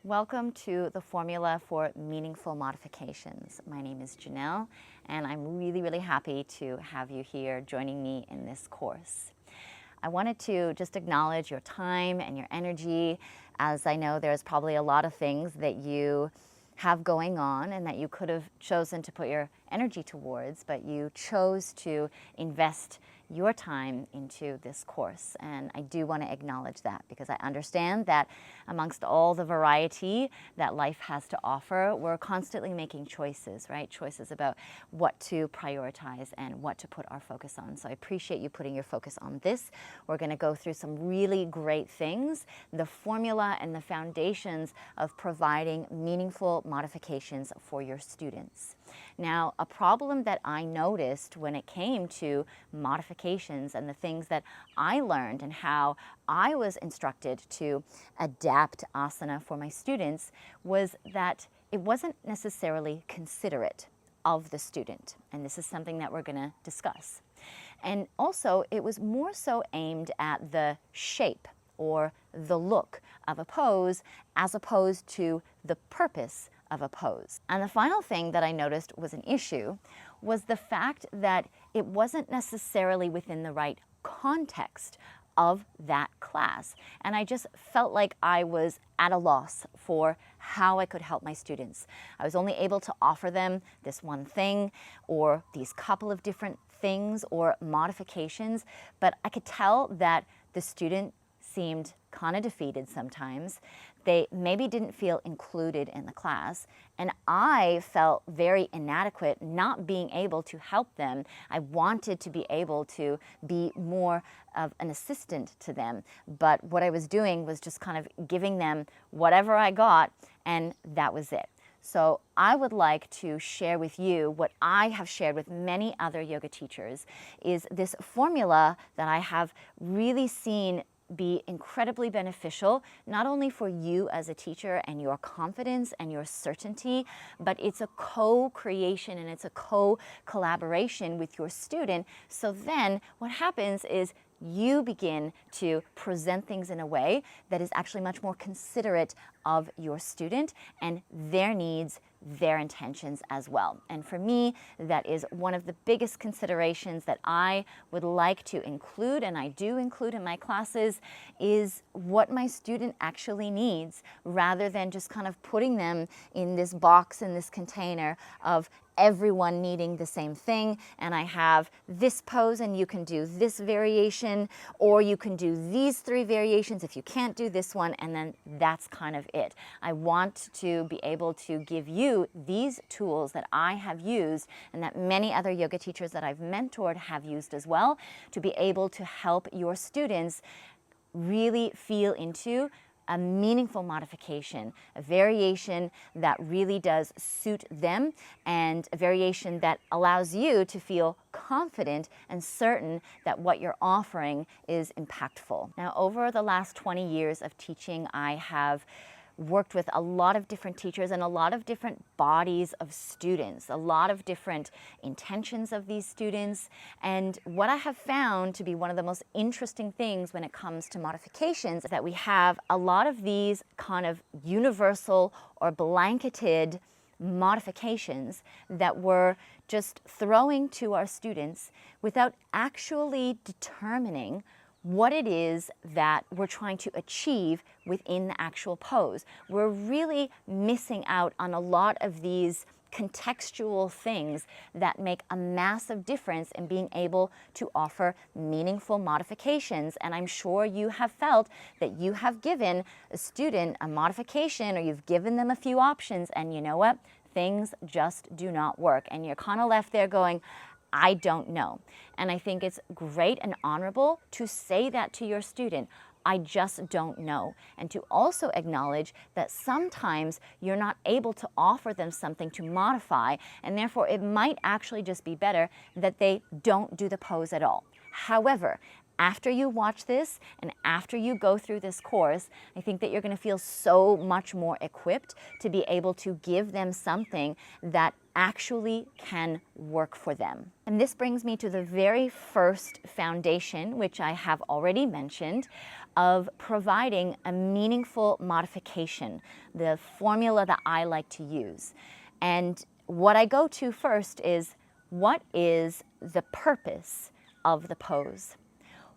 Welcome to the Formula for Meaningful Modifications. My name is Janelle, and I'm really happy to have you here joining me in this course. I wanted to just acknowledge your time and your energy, as I know there's probably a lot of things that you have going on and that you could have chosen to put your energy towards, but you chose to invest your time into this course. And I do want to acknowledge that because I understand that amongst all the variety that life has to offer, we're constantly making choices, right? Choices about what to prioritize and what to put our focus on. So I appreciate you putting your focus on this. We're going to go through some really great things, the formula and the foundations of providing meaningful modifications for your students. Now, a problem that I noticed when it came to modifications and the things that I learned and how I was instructed to adapt asana for my students was that it wasn't necessarily considerate of the student. And this is something that we're going to discuss. And also, it was more so aimed at the shape or the look of a pose as opposed to the purpose of a pose. And the final thing that I noticed was an issue was the fact that it wasn't necessarily within the right context of that class. And I just felt like I was at a loss for how I could help my students. I was only able to offer them this one thing or these couple of different things or modifications, but I could tell that the student seemed kind of defeated sometimes. They maybe didn't feel included in the class, and I felt very inadequate not being able to help them. I wanted to be able to be more of an assistant to them, but what I was doing was just kind of giving them whatever I got, and that was it. So I would like to share with you what I have shared with many other yoga teachers is this formula that I have really seen be incredibly beneficial, not only for you as a teacher and your confidence and your certainty, but it's a co-creation and it's a co-collaboration with your student. So then what happens is you begin to present things in a way that is actually much more considerate of your student and their needs, their intentions as well. And for me, that is one of the biggest considerations that I would like to include, and I do include in my classes, is what my student actually needs, rather than just kind of putting them in this box, in this container of everyone needing the same thing, and I have this pose and you can do this variation, or you can do these 3 variations if you can't do this one, and then that's kind of it. I want to be able to give you these tools that I have used and that many other yoga teachers that I've mentored have used as well, to be able to help your students really feel into a meaningful modification, a variation that really does suit them, and a variation that allows you to feel confident and certain that what you're offering is impactful. Now, over the last 20 years of teaching, I have worked with a lot of different teachers and a lot of different bodies of students, a lot of different intentions of these students. And what I have found to be one of the most interesting things when it comes to modifications is that we have a lot of these kind of universal or blanketed modifications that we're just throwing to our students without actually determining what it is that we're trying to achieve within the actual pose. We're really missing out on a lot of these contextual things that make a massive difference in being able to offer meaningful modifications. And I'm sure you have felt that you have given a student a modification, or you've given them a few options, and you know what? Things just do not work. And you're kind of left there going, I don't know. And I think it's great and honorable to say that to your student. I just don't know. And to also acknowledge that sometimes you're not able to offer them something to modify, and therefore it might actually just be better that they don't do the pose at all. However, after you watch this and after you go through this course, I think that you're going to feel so much more equipped to be able to give them something that actually can work for them. And this brings me to the very first foundation, which I have already mentioned, of providing a meaningful modification, the formula that I like to use. And what I go to first is, what is the purpose of the pose?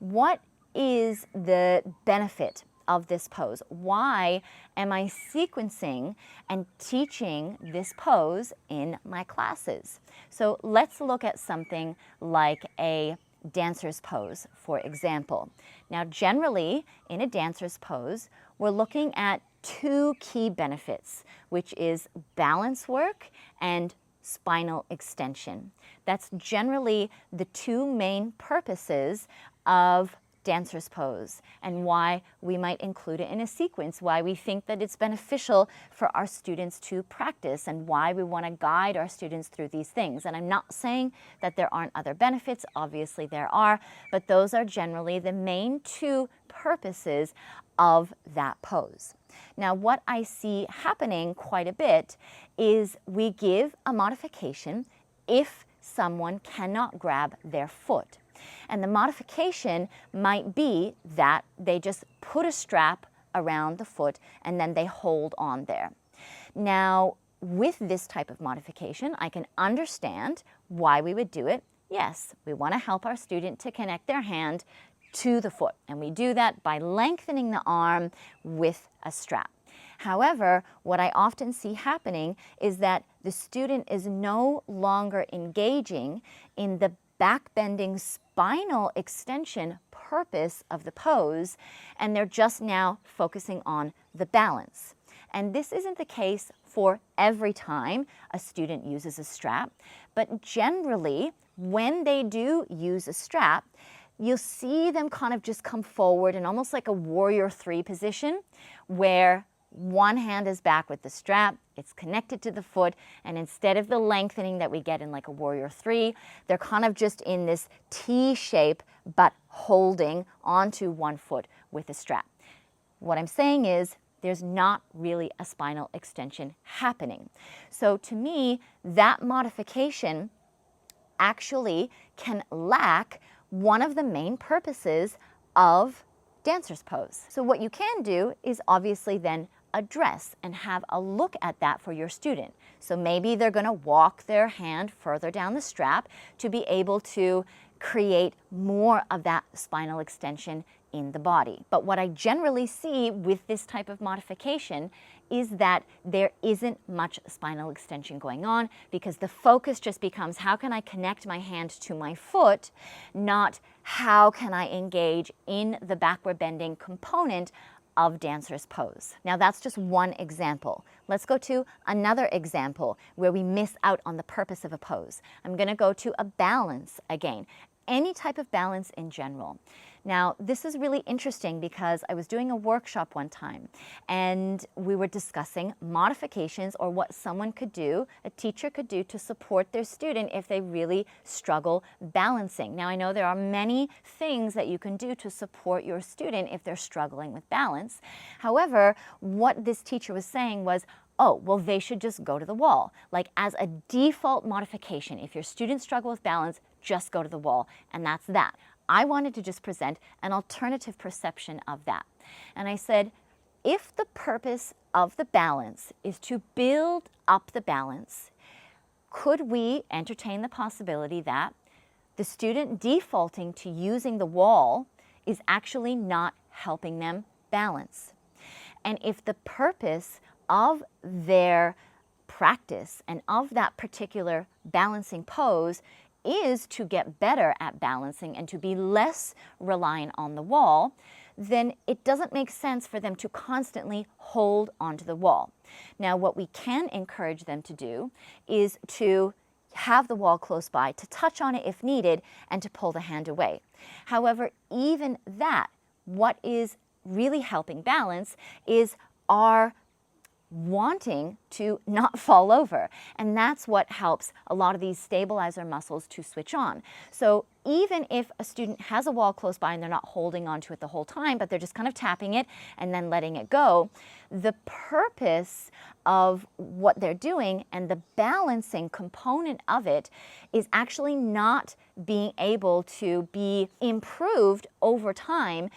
What is the benefit of this pose? Why am I sequencing and teaching this pose in my classes? So let's look at something like a dancer's pose, for example. Now, generally, in a dancer's pose, we're looking at two key benefits, which is balance work and spinal extension. That's generally the two main purposes of dancer's pose, and why we might include it in a sequence, why we think that it's beneficial for our students to practice, and why we want to guide our students through these things. And I'm not saying that there aren't other benefits, obviously there are, but those are generally the main two purposes of that pose. Now, what I see happening quite a bit is we give a modification if someone cannot grab their foot. And the modification might be that they just put a strap around the foot and then they hold on there. Now, with this type of modification, I can understand why we would do it. Yes, we want to help our student to connect their hand to the foot, and we do that by lengthening the arm with a strap. However, what I often see happening is that the student is no longer engaging in the back-bending spinal extension purpose of the pose, and they're just now focusing on the balance. And this isn't the case for every time a student uses a strap, but generally, when they do use a strap, you'll see them kind of just come forward in almost like a warrior three position, where one hand is back with the strap, it's connected to the foot, and instead of the lengthening that we get in like a warrior three, they're kind of just in this T shape, but holding onto one foot with a strap. What I'm saying is, there's not really a spinal extension happening. So to me, that modification actually can lack one of the main purposes of dancer's pose. So what you can do is obviously then address and have a look at that for your student. So maybe they're going to walk their hand further down the strap to be able to create more of that spinal extension in the body. But what I generally see with this type of modification is that there isn't much spinal extension going on, because the focus just becomes, how can I connect my hand to my foot, not how can I engage in the backward bending component of dancer's pose. Now, that's just one example. Let's go to another example where we miss out on the purpose of a pose. I'm going to go to a balance again, any type of balance in general. Now, this is really interesting because I was doing a workshop one time and we were discussing modifications, or what someone could do, a teacher could do, to support their student if they really struggle balancing. Now, I know there are many things that you can do to support your student if they're struggling with balance. However, what this teacher was saying was, oh, well, they should just go to the wall. Like, as a default modification, if your students struggle with balance, just go to the wall, and that's that. I wanted to just present an alternative perception of that. And I said, if the purpose of the balance is to build up the balance, could we entertain the possibility that the student defaulting to using the wall is actually not helping them balance? And if the purpose of their practice and of that particular balancing pose is to get better at balancing and to be less reliant on the wall, then it doesn't make sense for them to constantly hold onto the wall. Now, what we can encourage them to do is to have the wall close by, to touch on it if needed, and to pull the hand away. However, even that, what is really helping balance is our wanting to not fall over. And that's what helps a lot of these stabilizer muscles to switch on. So even if a student has a wall close by and they're not holding onto it the whole time, but they're just kind of tapping it and then letting it go, the purpose of what they're doing and the balancing component of it is actually not being able to be improved over time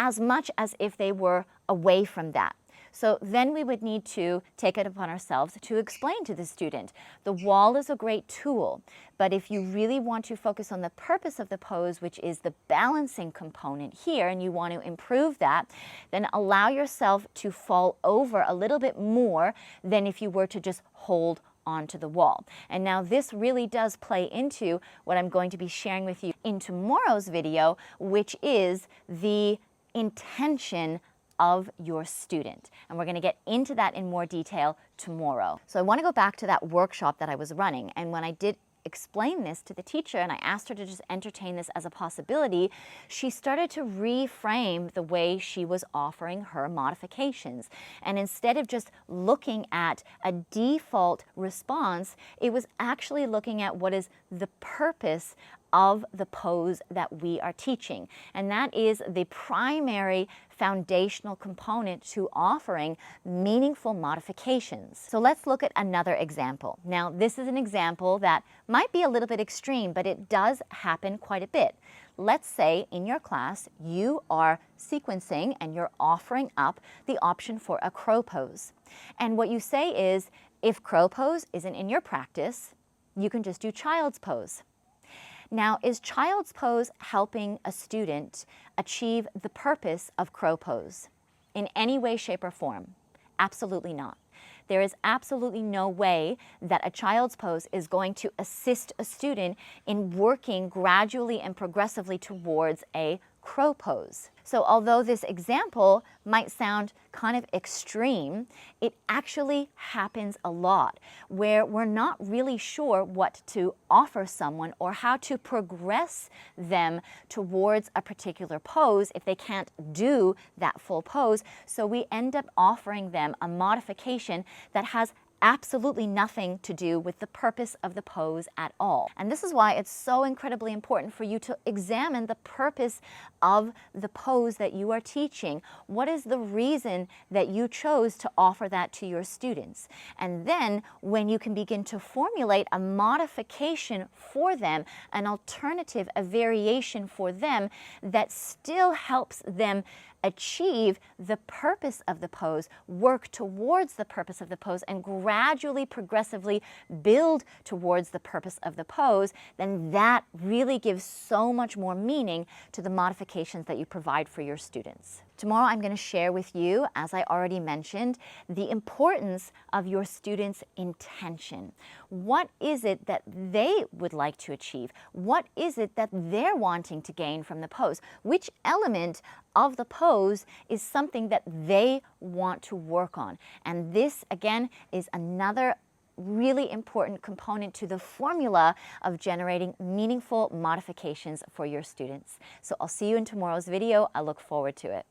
as much as if they were away from that. So then we would need to take it upon ourselves to explain to the student, the wall is a great tool, but if you really want to focus on the purpose of the pose, which is the balancing component here, and you want to improve that, then allow yourself to fall over a little bit more than if you were to just hold onto the wall. And now this really does play into what I'm going to be sharing with you in tomorrow's video, which is the intention of your student. And we're going to get into that in more detail tomorrow. So I want to go back to that workshop that I was running, and when I did explain this to the teacher and I asked her to just entertain this as a possibility, she started to reframe the way she was offering her modifications. And instead of just looking at a default response, it was actually looking at what is the purpose of the pose that we are teaching. And that is the primary foundational component to offering meaningful modifications. So let's look at another example. Now, this is an example that might be a little bit extreme, but it does happen quite a bit. Let's say in your class, you are sequencing and you're offering up the option for a crow pose. And what you say is, if crow pose isn't in your practice, you can just do child's pose. Now, is child's pose helping a student achieve the purpose of crow pose in any way, shape, or form? Absolutely not. There is absolutely no way that a child's pose is going to assist a student in working gradually and progressively towards a crow pose. So although this example might sound kind of extreme, it actually happens a lot where we're not really sure what to offer someone or how to progress them towards a particular pose if they can't do that full pose. So we end up offering them a modification that has absolutely nothing to do with the purpose of the pose at all. And this is why it's so incredibly important for you to examine the purpose of the pose that you are teaching. What is the reason that you chose to offer that to your students? And then when you can begin to formulate a modification for them, an alternative, a variation for them that still helps them achieve the purpose of the pose, work towards the purpose of the pose, and gradually, progressively build towards the purpose of the pose, then that really gives so much more meaning to the modifications that you provide for your students. Tomorrow I'm going to share with you, as I already mentioned, the importance of your students' intention. What is it that they would like to achieve? What is it that they're wanting to gain from the pose? Which element of the pose is something that they want to work on? And this, again, is another really important component to the formula of generating meaningful modifications for your students. So I'll see you in tomorrow's video. I look forward to it.